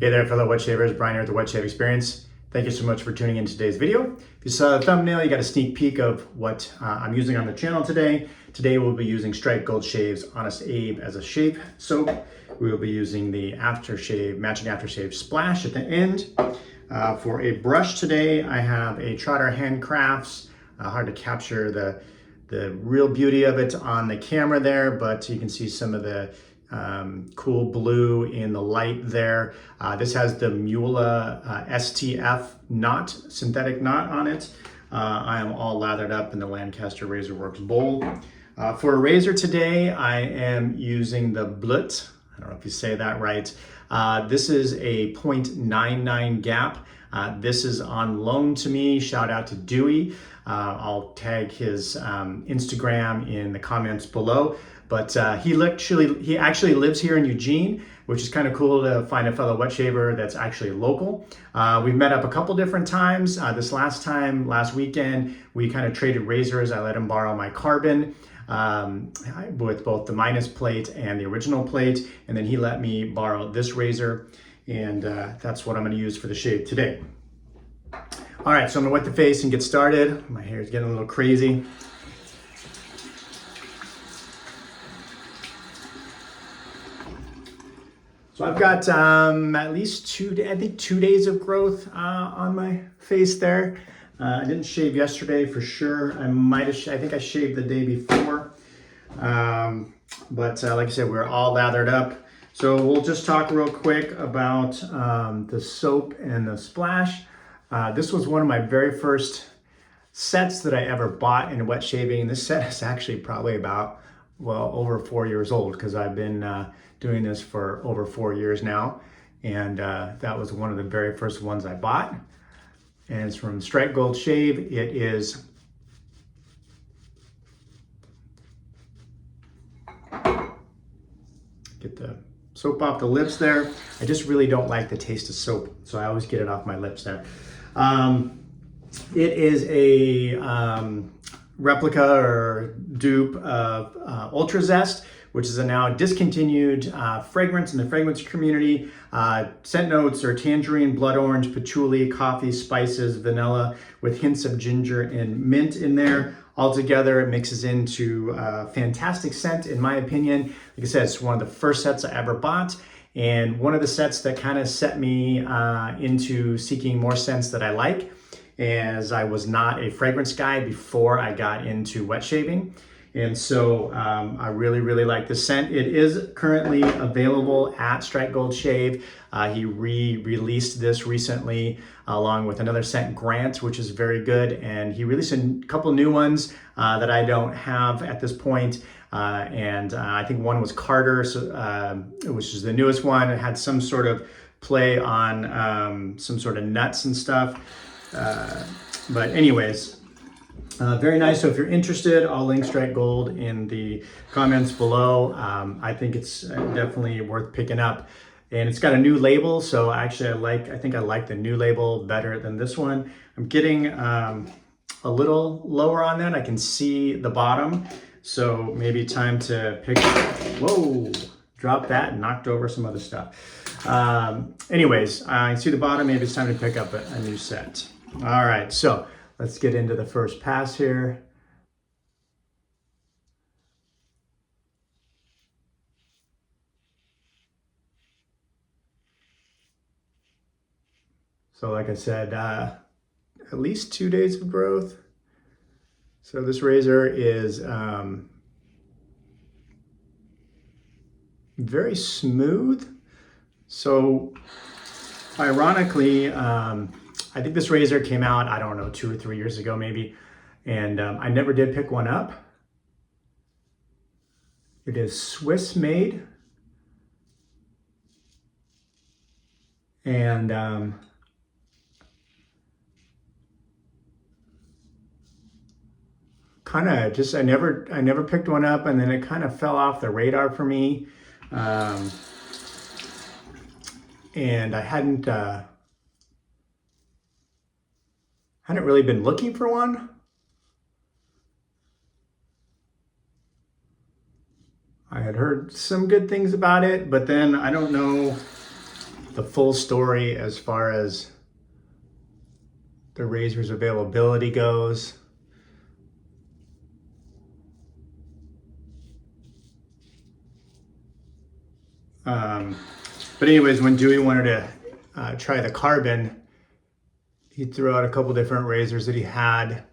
Hey there, fellow wet shavers. Brian here with the Wet Shave Experience. Thank you so much for tuning in today's video. If you saw the thumbnail, you got a sneak peek of what I'm using on the channel today. Today we'll be using Strike Gold Shave's Honest Abe as a shave soap. We will be using the aftershave, matching aftershave splash at the end. For a brush today, I have a Trotter Handcrafts. Hard to capture the real beauty of it on the camera there, but you can see some of the cool blue in the light there. This has the Mula STF knot, synthetic knot on it. I am all lathered up in the Lancaster Razor Works bowl. For a razor today, I am using the Blutt. I don't know if you say that right. This is a 0.99 gap. This is on loan to me. Shout out to Dewey. I'll tag his Instagram in the comments below. But he actually lives here in Eugene, which is kind of cool to find a fellow wet shaver that's actually local. We've met up a couple different times. This last weekend, we kind of traded razors. I let him borrow my Carbon with both the minus plate and the original plate. And then he let me borrow this razor. And that's what I'm going to use for the shave today. All right, so I'm going to wet the face and get started. My hair is getting a little crazy. So I've got at least 2 days of growth on my face there. I didn't shave yesterday for sure. I think I shaved the day before. But like I said, we're all lathered up. So we'll just talk real quick about the soap and the splash. This was one of my very first sets that I ever bought in wet shaving. This set is actually probably about, well, over 4 years old because I've been doing this for over 4 years now. And that was one of the very first ones I bought. And it's from Strike Gold Shave. It is get the soap off the lips there. I just really don't like the taste of soap, so I always get it off my lips there. It is a replica or dupe of Ultra Zest, which is a now discontinued fragrance in the fragrance community. Scent notes are tangerine, blood orange, patchouli, coffee, spices, vanilla, with hints of ginger and mint in there. Altogether, it mixes into a fantastic scent, in my opinion. Like I said, it's one of the first sets I ever bought, and one of the sets that kind of set me into seeking more scents that I like, as I was not a fragrance guy before I got into wet shaving. And so I really, really like this scent. It is currently available at Strike Gold Shave. He re-released this recently along with another scent, Grant, which is very good. And he released a couple new ones that I don't have at this point. I think one was Carter, which is the newest one. It had some sort of play on some sort of nuts and stuff. But anyways, very nice. So if you're interested, I'll link Strike Gold in the comments below. I think it's definitely worth picking up. And it's got a new label, so actually I think I like the new label better than this one. I'm getting a little lower on that. I can see the bottom, so maybe time to pick. Whoa, dropped that and knocked over some other stuff. Anyways, I see the bottom. Maybe it's time to pick up a new set. All right, so let's get into the first pass here. So like I said, at least 2 days of growth. So this razor is very smooth. So ironically, I think this razor came out, I don't know, 2 or 3 years ago maybe, and I never did pick one up. It is Swiss made, and kind of just, I never picked one up, and then it kind of fell off the radar for me. And I hadn't really been looking for one. I had heard some good things about it, but then I don't know the full story as far as the razor's availability goes. But anyways, when Dewey wanted to try the carbon, he threw out a couple different razors that he had,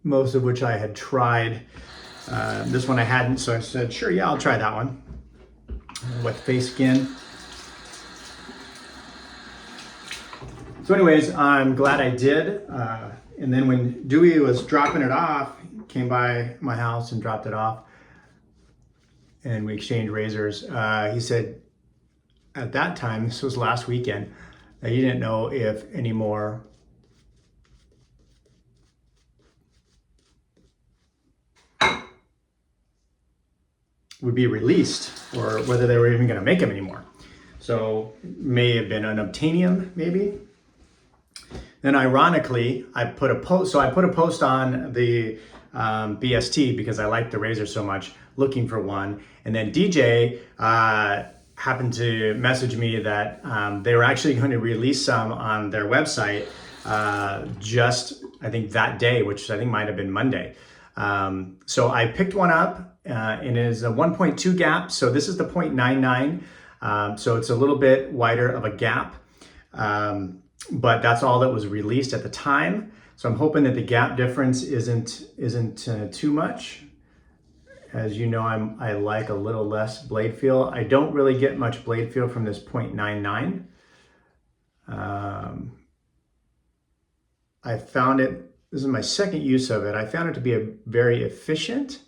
most of which I had tried. This one I hadn't, so I said, sure, yeah, I'll try that one with face skin. So anyways, I'm glad I did. And then when Dewey was dropping it off, he came by my house and dropped it off, and we exchanged razors. He said at that time, this was last weekend, that he didn't know if any more would be released or whether they were even going to make them anymore. So may have been unobtainium, maybe. Then ironically, I put a post. So I put a post on the BST because I liked the razor so much, looking for one. And then DJ happened to message me that they were actually going to release some on their website just, I think, that day, which I think might have been Monday. So I picked one up and it is a 1.2 gap. So this is the 0.99. So it's a little bit wider of a gap. But that's all that was released at the time. So I'm hoping that the gap difference isn't too much. As you know, I like a little less blade feel. I don't really get much blade feel from this 0.99. I found it, this is my second use of it. I found it to be very efficient.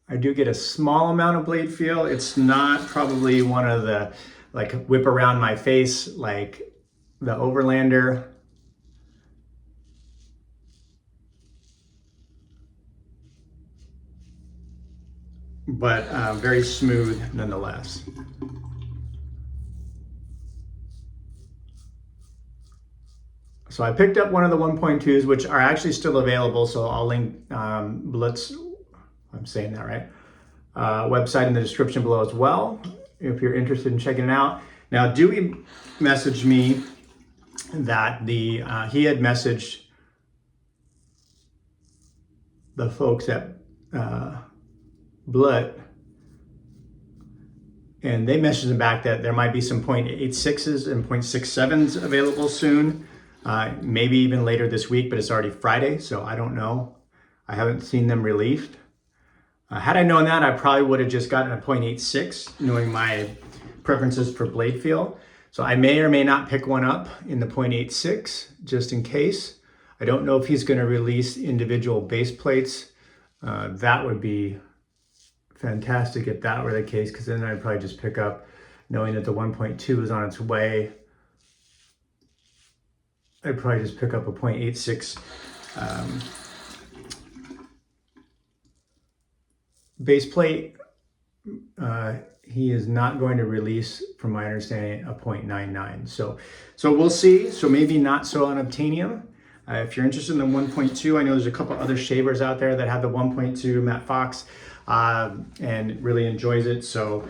I do get a small amount of blade feel. It's not probably one of the like whip around my face like the Overlander. But very smooth nonetheless. So I picked up one of the 1.2s, which are actually still available. So I'll link Blutt's, I'm saying that right, website in the description below as well, if you're interested in checking it out. Now, Dewey messaged me that he had messaged the folks at Blutt, and they messaged him back that there might be some 0.86s and 0.67s available soon, maybe even later this week, but it's already Friday, so I don't know. I haven't seen them released. Had I known that, I probably would have just gotten a 0.86, knowing my preferences for blade feel. So I may or may not pick one up in the 0.86, just in case. I don't know if he's going to release individual base plates. That would be fantastic if that were the case, because then I'd probably just pick up, knowing that the 1.2 is on its way, I'd probably just pick up a 0.86 base plate. He is not going to release, from my understanding, a 0.99. So we'll see. So maybe not so on obtainium. If you're interested in the 1.2, I know there's a couple other shavers out there that have the 1.2, Matt Fox, and really enjoys it. So,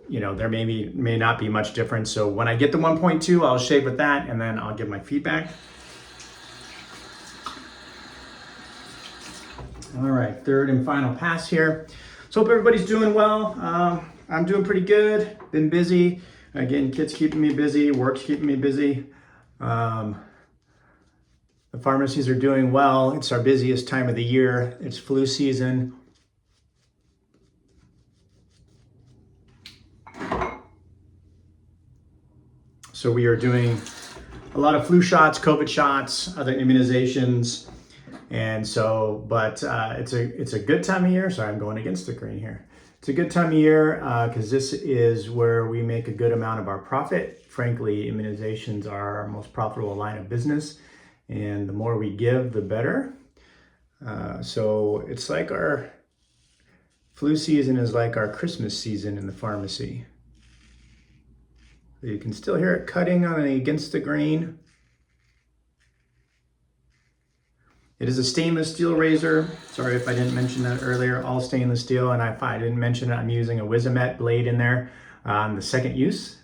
you know, there may not be much difference. So when I get the 1.2, I'll shave with that, and then I'll give my feedback. All right, third and final pass here. So hope everybody's doing well. I'm doing pretty good. Been busy. Again, kids keeping me busy, work's keeping me busy. The pharmacies are doing well. It's our busiest time of the year. It's flu season. So we are doing a lot of flu shots, COVID shots, other immunizations. And so, but it's a good time of year. Sorry, I'm going against the grain here. It's a good time of year because this is where we make a good amount of our profit. Frankly, immunizations are our most profitable line of business, and the more we give, the better. So it's like our flu season is like our Christmas season in the pharmacy. You can still hear it cutting on against the grain. It is a stainless steel razor. Sorry if I didn't mention that earlier, all stainless steel. And if I didn't mention it, I'm using a Wizamet blade in there on the second use.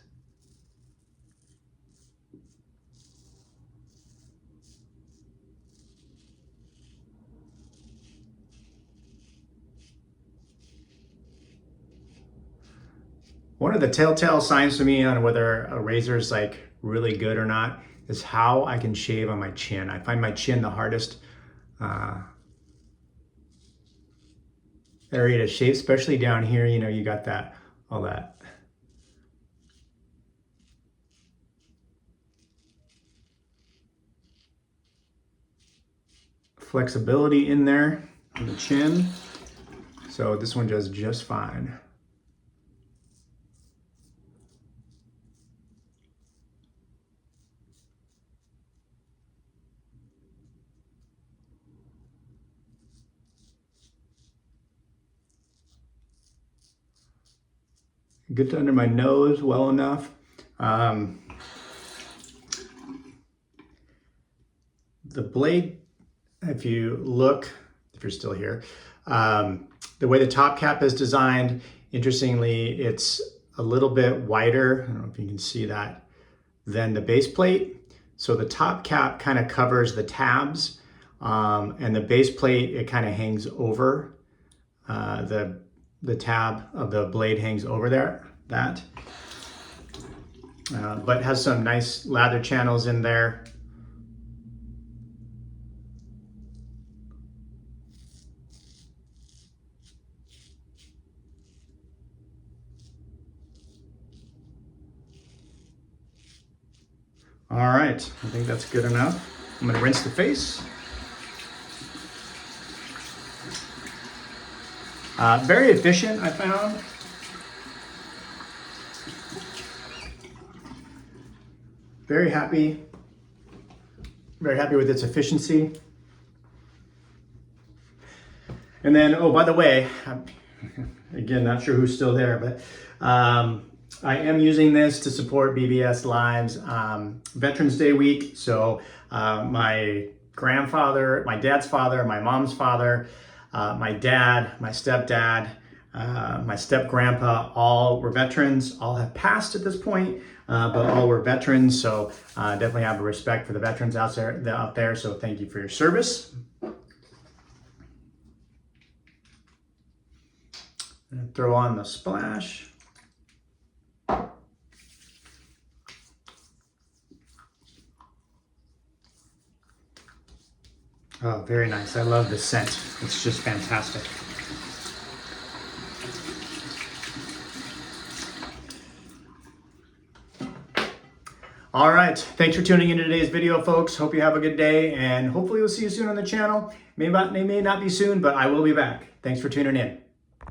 One of the telltale signs to me on whether a razor is like really good or not is how I can shave on my chin. I find my chin the hardest area to shave, especially down here. You know, you got that, all that flexibility in there on the chin. So this one does just fine. Get under my nose well enough. The blade, if you look, if you're still here, the way the top cap is designed, interestingly, it's a little bit wider, I don't know if you can see that, than the base plate. So the top cap kind of covers the tabs, and the base plate, it kind of hangs over. The tab of the blade hangs over there, but has some nice lather channels in there. All right, I think that's good enough. I'm gonna rinse the face. Very efficient, I found. Very happy with its efficiency. And then, oh, by the way, again, not sure who's still there, but I am using this to support BBS Live's Veterans Day week. So my grandfather, my dad's father, my mom's father, my dad, my stepdad, my step-grandpa, all were veterans. All have passed at this point, but all were veterans. So definitely have a respect for the veterans out there. So thank you for your service. And throw on the splash. Oh, very nice. I love the scent. It's just fantastic. All right. Thanks for tuning into today's video, folks. Hope you have a good day, and hopefully we'll see you soon on the channel. May not be soon, but I will be back. Thanks for tuning in.